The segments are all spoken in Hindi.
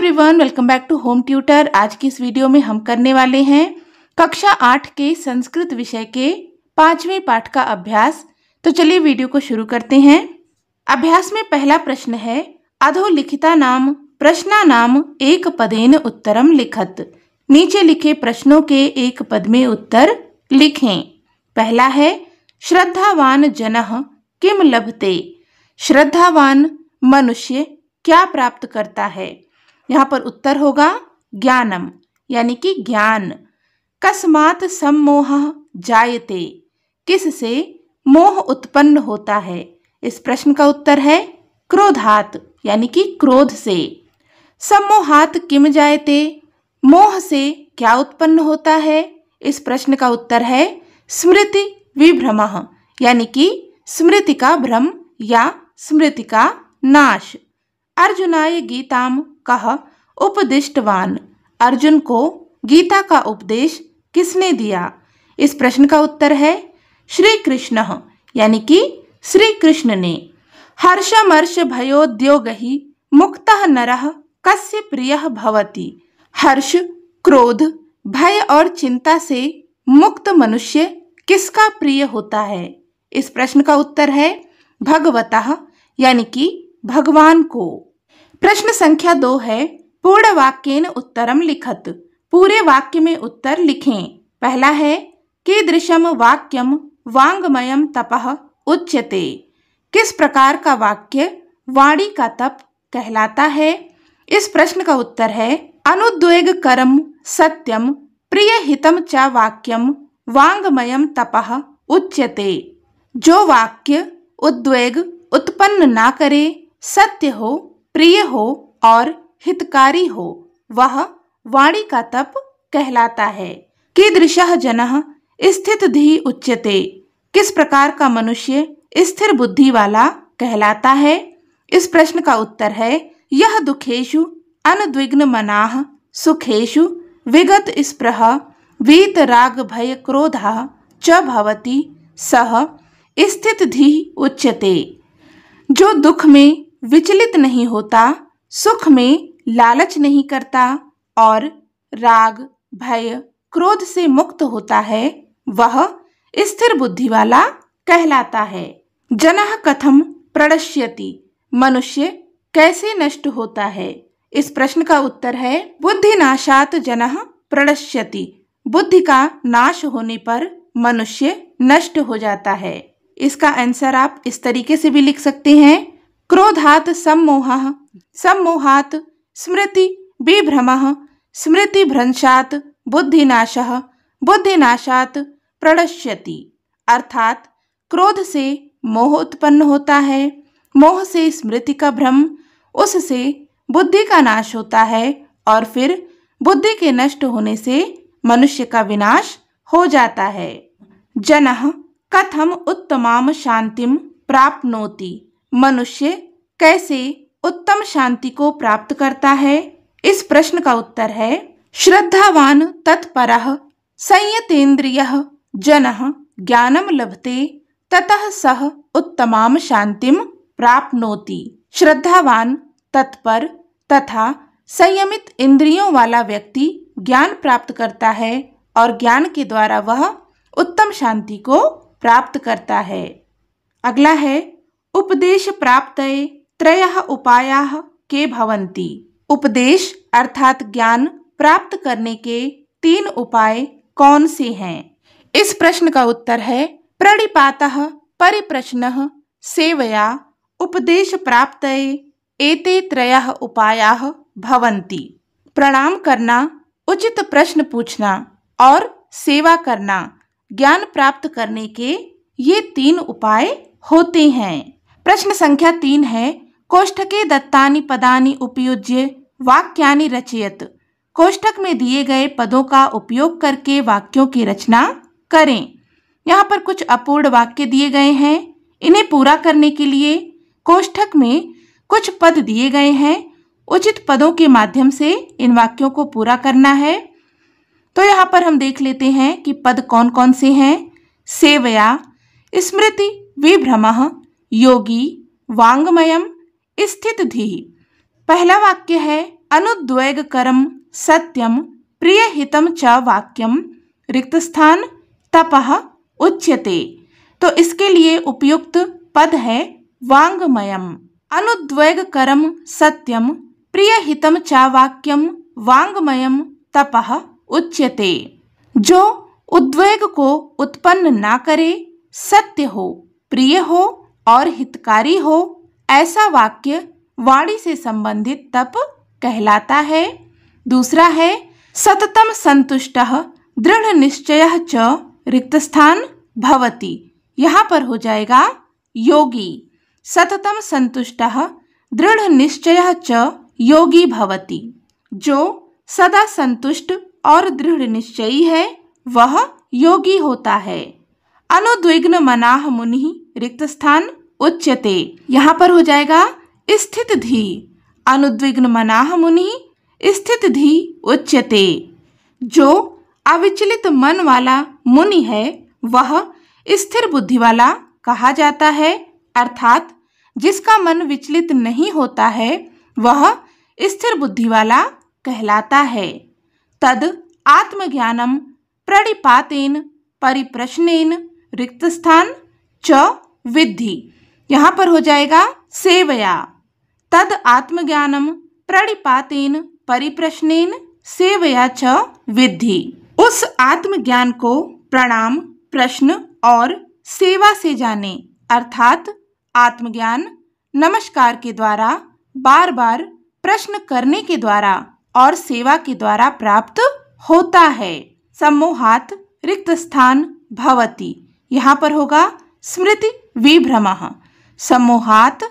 Everyone, welcome back to home tutor. आज की इस वीडियो में हम करने वाले हैं कक्षा 8 के संस्कृत विषय के 5वें पाठ का अभ्यास। तो चलिए वीडियो को शुरू करते हैं। अभ्यास में पहला प्रश्न है, अधोलिखिता नाम प्रश्ना नाम एक पदेन उत्तरम लिखत। नीचे लिखे प्रश्नों के एक पद में उत्तर लिखें। पहला है, श्रद्धावान जनः किम लभते। श्रद्धावान मनुष्य क्या प्राप्त करता है। यहाँ पर उत्तर होगा ज्ञानम, यानी कि ज्ञान। कस्मात् सम्मोहः जायते, किससे मोह उत्पन्न होता है। इस प्रश्न का उत्तर है क्रोधात्, यानी कि क्रोध से। सम्मोहात् किम जायते, मोह से क्या उत्पन्न होता है। इस प्रश्न का उत्तर है स्मृति विभ्रमः, यानी कि स्मृति का भ्रम या स्मृति का नाश। अर्जुनाय गीताम कः उपदिष्टवान, अर्जुन को गीता का उपदेश किसने दिया। इस प्रश्न का उत्तर है श्री कृष्ण, यानी कि श्री कृष्ण ने। हर्षमर्ष भयोद्योगहि मुक्तः नरः कस्य प्रियः भवति। हर्ष, क्रोध, भय और चिंता से मुक्त मनुष्य किसका प्रिय होता है। इस प्रश्न का उत्तर है भगवतः, यानी कि भगवान को। प्रश्न संख्या 2 है, पूर्ण वाक्येन उत्तरम लिखत। पूरे वाक्य में उत्तर लिखें। पहला है, कीदृशम वाक्यम वांगमयम तपः उच्यते। किस प्रकार का वाक्य वाणी का तप कहलाता है। इस प्रश्न का उत्तर है अनुद्वेगकरम सत्यम प्रियहितम च वाक्यम वांगमयम तपः उच्यते। जो वाक्य उद्वेग उत्पन्न ना करे, सत्य हो, प्रिय हो और हितकारी हो, वह वाणी का तप कहलाता है। कीदृशः जनः स्थितधि उच्यते। किस प्रकार का मनुष्य स्थिर बुद्धि वाला कहलाता है। इस प्रश्न का उत्तर है यह दुखेषु अनुद्विग्न मनाः सुखेषु विगत स्पृह वीतराग भय क्रोधः च भवति सः स्थितधि उच्यते। जो दुख में विचलित नहीं होता, सुख में लालच नहीं करता और राग भय क्रोध से मुक्त होता है, वह स्थिर बुद्धि वाला कहलाता है। जनः कथम प्रणश्यति, मनुष्य कैसे नष्ट होता है। इस प्रश्न का उत्तर है बुद्धिनाशात् जनः प्रणश्यति। बुद्धि का नाश होने पर मनुष्य नष्ट हो जाता है। इसका आंसर आप इस तरीके से भी लिख सकते हैं, क्रोधात् सम्मोहः सम्मोहात् स्मृति विभ्रमः स्मृति भ्रंशात् बुद्धिनाशः बुद्धिनाशात् प्रणश्यति। अर्थात क्रोध से मोह उत्पन्न होता है, मोह से स्मृति का भ्रम, उससे बुद्धि का नाश होता है और फिर बुद्धि के नष्ट होने से मनुष्य का विनाश हो जाता है। जनः कथम उत्तमाम शांतिम प्राप्नोति। मनुष्य कैसे उत्तम शांति को प्राप्त करता है। इस प्रश्न का उत्तर है श्रद्धावान तत्परः संयतेन्द्रियः जनः ज्ञानम लभते ततः सः उत्तमाम शांतिम प्राप्नोति। श्रद्धावान, तत्पर तथा संयमित इंद्रियों वाला व्यक्ति ज्ञान प्राप्त करता है और ज्ञान के द्वारा वह उत्तम शांति को प्राप्त करता है। अगला है, उपदेश प्राप्तये त्रयः उपायाः के भवन्ति। उपदेश अर्थात ज्ञान प्राप्त करने के 3 उपाय कौन से हैं। इस प्रश्न का उत्तर है प्रणिपातः परिप्रश्नः सेवया उपदेश प्राप्तये एते त्रयः उपायाः भवन्ति। प्रणाम करना, उचित प्रश्न पूछना और सेवा करना ज्ञान प्राप्त करने के ये 3 उपाय होते हैं। प्रश्न संख्या 3 है, कोष्ठके दत्तानि पदानि उपयुज्य वाक्यानि रचयत। कोष्ठक में दिए गए पदों का उपयोग करके वाक्यों की रचना करें। यहाँ पर कुछ अपूर्ण वाक्य दिए गए हैं। इन्हें पूरा करने के लिए कोष्ठक में कुछ पद दिए गए हैं। उचित पदों के माध्यम से इन वाक्यों को पूरा करना है। तो यहाँ पर हम देख लेते हैं कि पद कौन कौन से हैं। सेवया, स्मृति विभ्रमः, योगी, वांगमयम, स्थितधि। पहला वाक्य है अनुद्वेगकरम सत्यम प्रियहितम च वाक्यम रिक्त स्थान तपः उच्यते। तो इसके लिए उपयुक्त पद है वाङ्मयम्। अनुद्वेगकरम सत्यम प्रियहितम च वाक्यम वाङ्मयम् तपः उच्यते। जो उद्वेग को उत्पन्न ना करे, सत्य हो, प्रिय हो और हितकारी हो, ऐसा वाक्य वाणी से संबंधित तप कहलाता है। दूसरा है सततम संतुष्टः दृढ़ निश्चयः च रिक्त स्थान भवति। यहाँ पर हो जाएगा योगी। सततम संतुष्टः दृढ़ निश्चयः च योगी भवति। जो सदा संतुष्ट और दृढ़ निश्चयी है वह योगी होता है। अनुद्विग्न मनाः मुनिः रिक्त स्थान उच्यते। यहाँ पर हो जाएगा स्थित धी। अनुद्विग्न मनाः मुनिः स्थित धी उच्यते। जो अविचलित मन वाला मुनि है वह स्थिर बुद्धि वाला कहा जाता है, अर्थात जिसका मन विचलित नहीं होता है वह स्थिर बुद्धि वाला कहलाता है। तद आत्मज्ञानम प्रणिपातेन परिप्रश्नेन रिक्त स्थान च विद्धि। यहाँ पर हो जाएगा सेवया। तद आत्मज्ञानम प्रणिपातेन परिप्रश्नेन सेवया च विद्धि। उस आत्मज्ञान को प्रणाम, प्रश्न और सेवा से जाने, अर्थात आत्मज्ञान नमस्कार के द्वारा, बार बार प्रश्न करने के द्वारा और सेवा के द्वारा प्राप्त होता है। सम्मोहात् रिक्त स्थान भवति। यहाँ पर होगा स्मृति विभ्रमः। सम्मोहात्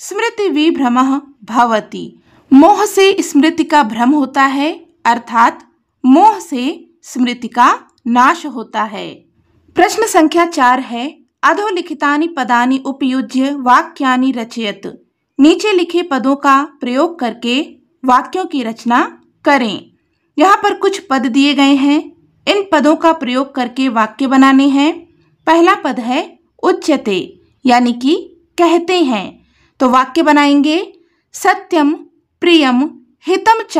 स्मृति विभ्रमः भवति। मोह से स्मृति का भ्रम होता है, अर्थात मोह से स्मृति का नाश होता है। प्रश्न संख्या 4 है अधोलिखितानि पदानि उपयुज्य वाक्यानि रचयत। नीचे लिखे पदों का प्रयोग करके वाक्यों की रचना करें। यहाँ पर कुछ पद दिए गए हैं, इन पदों का प्रयोग करके वाक्य बनाने हैं। पहला पद है उच्यते, यानी कि कहते हैं। तो वाक्य बनाएंगे सत्यम प्रियम हितम च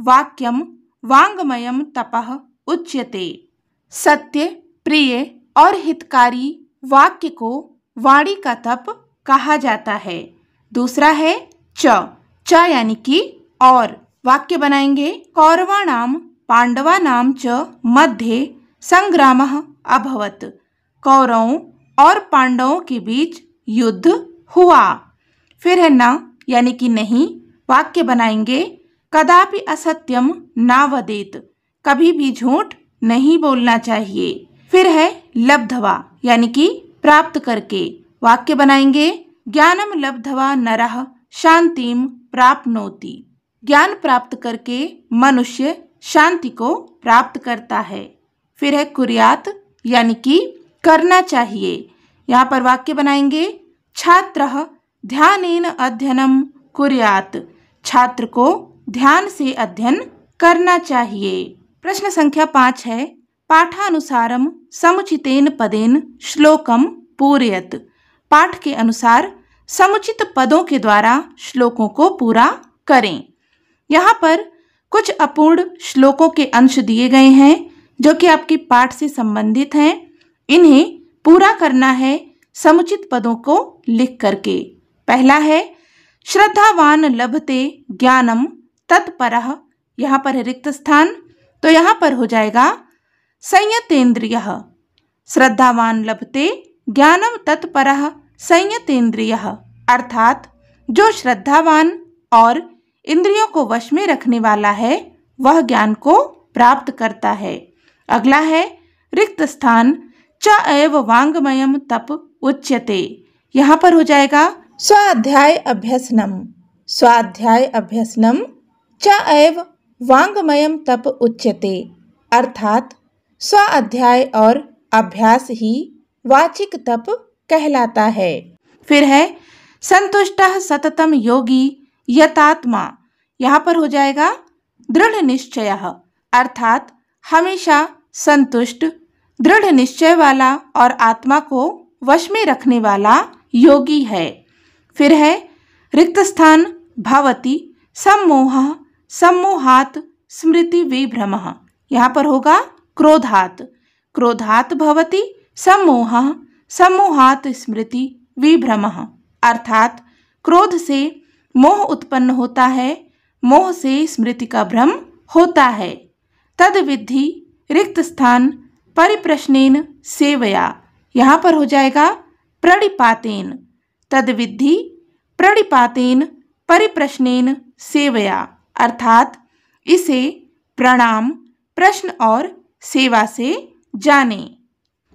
वाक्यम वाङ्मयम् तपः उच्यते। सत्य, प्रिय और हितकारी वाक्य को वाणी का तप कहा जाता है। दूसरा है च यानी कि और। वाक्य बनाएंगे कौरवाणाम पांडवानाम च मध्ये संग्रामः अभवत्। कौरवों और पांडवों के बीच युद्ध हुआ। फिर है न यानी कि नहीं। वाक्य बनाएंगे कदापि असत्यम न वदेत। कभी भी झूठ नहीं बोलना चाहिए। फिर है लब्धवा यानी कि प्राप्त करके। वाक्य बनाएंगे ज्ञानम लब्धवा नरः शांतिम प्राप्नोति। ज्ञान प्राप्त करके मनुष्य शांति को प्राप्त करता है। फिर है कुर्यात यानी कि करना चाहिए। यहाँ पर वाक्य बनाएंगे छात्रः ध्यानेन अध्ययनम कुर्यात। छात्र को ध्यान से अध्ययन करना चाहिए। प्रश्न संख्या 5 है पाठानुसारम समुचितेन पदेन श्लोकम पूरयत। पाठ के अनुसार समुचित पदों के द्वारा श्लोकों को पूरा करें। यहाँ पर कुछ अपूर्ण श्लोकों के अंश दिए गए हैं जो कि आपके पाठ से संबंधित हैं। इन्हें पूरा करना है समुचित पदों को लिख करके। पहला है श्रद्धावान लभते ज्ञानम तत्परः। यहाँ पर है रिक्त स्थान, तो यहाँ पर हो जाएगा संयतेन्द्रियः। श्रद्धावान लभते ज्ञानम तत्परः संयतेन्द्रियः, अर्थात जो श्रद्धावान और इंद्रियों को वश में रखने वाला है वह ज्ञान को प्राप्त करता है। अगला है रिक्त स्थान च एव वाङ्मयम् तप उच्यते। यहाँ पर हो जाएगा स्वाध्याय अभ्यसनम। स्वाध्याय अभ्यसनम च एव वाङ्मयम् तप उच्यते, अर्थात स्वाध्याय और अभ्यास ही वाचिक तप कहलाता है। फिर है संतुष्टः सततम योगी यतात्मा। यहाँ पर हो जाएगा दृढ़ निश्चयः, अर्थात हमेशा संतुष्ट, दृढ़ निश्चय वाला और आत्मा को वश में रखने वाला योगी है। फिर है रिक्त स्थान भवति सम्मोहः सम्मोहात् स्मृति विभ्रमः। यहाँ पर होगा क्रोधात्। क्रोधात् भवति सम्मोहः, सम्मोहात् स्मृति विभ्रमः। अर्थात क्रोध से मोह उत्पन्न होता है, मोह से स्मृति का भ्रम होता है। तद विद्धि रिक्त स्थान परिप्रश्नेन सेवया। यहाँ पर हो जाएगा प्रणिपातेन। तद विद्धि प्रणिपातेन परिप्रश्नेन सेवया। अर्थात इसे प्रणाम, प्रश्न और सेवा से जाने।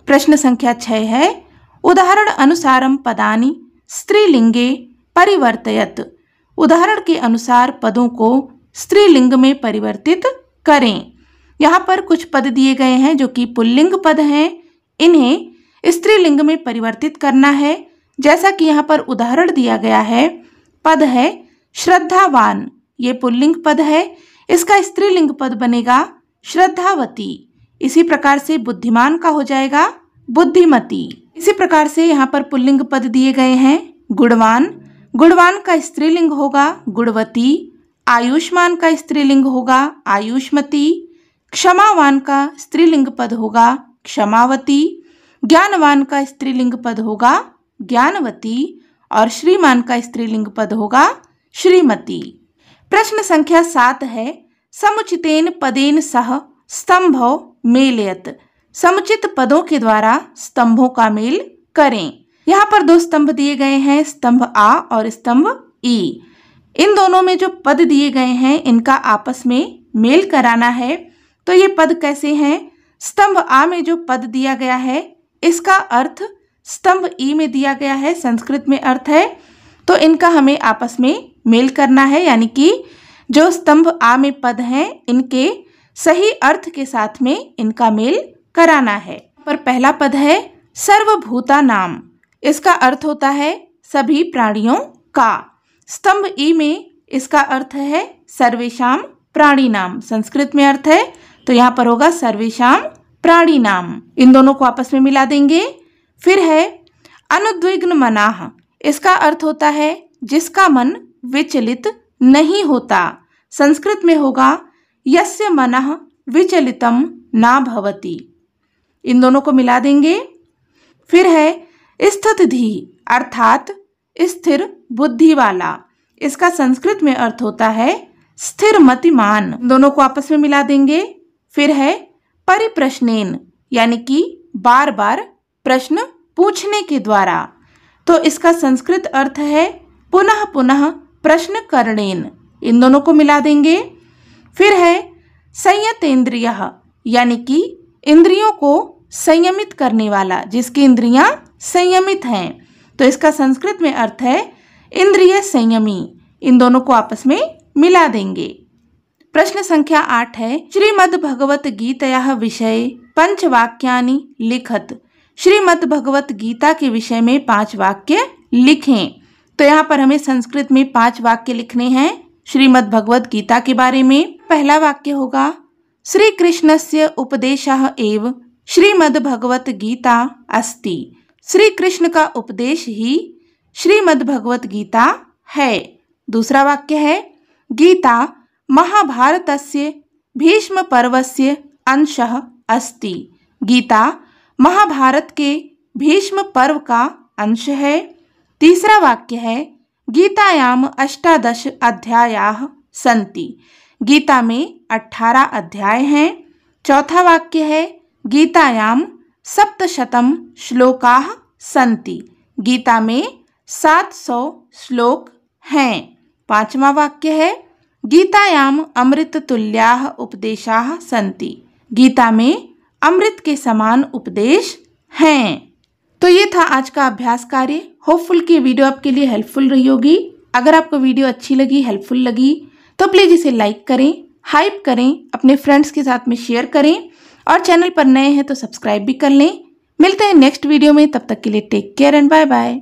प्रश्न संख्या 6 है, उदाहरण अनुसारम पदानि स्त्रीलिंगे परिवर्तयत। उदाहरण के अनुसार पदों को स्त्रीलिंग में परिवर्तित करें। यहाँ पर कुछ पद दिए गए हैं जो कि पुल्लिंग पद हैं, इन्हें स्त्रीलिंग में परिवर्तित करना है। जैसा कि यहाँ पर उदाहरण दिया गया है, पद है श्रद्धावान, ये पुल्लिंग पद है, इसका स्त्रीलिंग पद बनेगा श्रद्धावती। इसी प्रकार से बुद्धिमान का हो जाएगा बुद्धिमती। इसी प्रकार से यहाँ पर पुल्लिंग पद दिए गए हैं, गुणवान, गुणवान का स्त्रीलिंग होगा गुणवती। आयुष्मान का स्त्रीलिंग होगा आयुष्मती। क्षमावान का स्त्रीलिंग पद होगा क्षमावती। ज्ञानवान का स्त्रीलिंग पद होगा ज्ञानवती और श्रीमान का स्त्रीलिंग पद होगा श्रीमती। प्रश्न संख्या 7 है, समुचितेन पदेन सह स्तंभो मेलयत। समुचित पदों के द्वारा स्तंभों का मेल करें। यहाँ पर 2 स्तंभ दिए गए हैं, स्तंभ आ और स्तंभ ई। इन दोनों में जो पद दिए गए हैं इनका आपस में मेल कराना है। तो ये पद कैसे हैं? स्तंभ आ में जो पद दिया गया है इसका अर्थ स्तंभ ई में दिया गया है, संस्कृत में अर्थ है, तो इनका हमें आपस में मेल करना है। यानी कि जो स्तंभ आ में पद हैं इनके सही अर्थ के साथ में इनका मेल कराना है। पर पहला पद है सर्वभूता नाम, इसका अर्थ होता है सभी प्राणियों का। स्तंभ ई में इसका अर्थ है सर्वेशाम प्राणी नाम, संस्कृत में अर्थ है, तो यहाँ पर होगा सर्वेशाम प्राणी नाम। इन दोनों को आपस में मिला देंगे। फिर है अनुद्विग्न मनाह, इसका अर्थ होता है जिसका मन विचलित नहीं होता, संस्कृत में होगा यस्य मनः विचलितम ना भवति। इन दोनों को मिला देंगे। फिर है स्थितधि, अर्थात स्थिर बुद्धि वाला, इसका संस्कृत में अर्थ होता है स्थिर मतिमान। दोनों को आपस में मिला देंगे। फिर है परिप्रश्नेन, यानी कि बार बार प्रश्न पूछने के द्वारा, तो इसका संस्कृत अर्थ है पुनः पुनः प्रश्न करणेन। इन दोनों को मिला देंगे। फिर है संयतेन्द्रियः, यानी कि इंद्रियों को संयमित करने वाला, जिसकी इंद्रियां संयमित हैं, तो इसका संस्कृत में अर्थ है इंद्रिय संयमी। इन दोनों को आपस में मिला देंगे। प्रश्न संख्या 8 है, श्रीमद् भगवत गीतायाः विषये पंचवाक्यानि लिखत। श्रीमद् भगवत गीता के विषय में 5 वाक्य लिखें। तो यहाँ पर हमें संस्कृत में 5 वाक्य लिखने हैं श्रीमद् भगवत गीता के बारे में। पहला वाक्य होगा श्री कृष्णस्य उपदेशः एव श्रीमद् भगवत गीता अस्ति। श्री कृष्ण का उपदेश ही श्रीमद् भगवत गीता है। दूसरा वाक्य है गीता महाभारतस्य भीष्म पर्वस्य अंशः अस्ति। गीता महाभारत के भीष्म पर्व का अंश है। तीसरा वाक्य है गीतायाम 18 अध्यायाः सन्ति। गीता में 18 अध्याय हैं। चौथा वाक्य है गीतायाम 700 श्लोकाः सन्ति। गीता में 700 श्लोक हैं। पांचवा वाक्य है गीतायाम अमृत तुल्याः उपदेशाः सन्ति। गीता में अमृत के समान उपदेश हैं। तो ये था आज का अभ्यास कार्य। होपफुल कि वीडियो आपके लिए हेल्पफुल रही होगी। अगर आपको वीडियो अच्छी लगी, हेल्पफुल लगी, तो प्लीज़ इसे लाइक करें, हाइप करें, अपने फ्रेंड्स के साथ में शेयर करें और चैनल पर नए हैं तो सब्सक्राइब भी कर लें। मिलते हैं नेक्स्ट वीडियो में, तब तक के लिए take care and bye bye.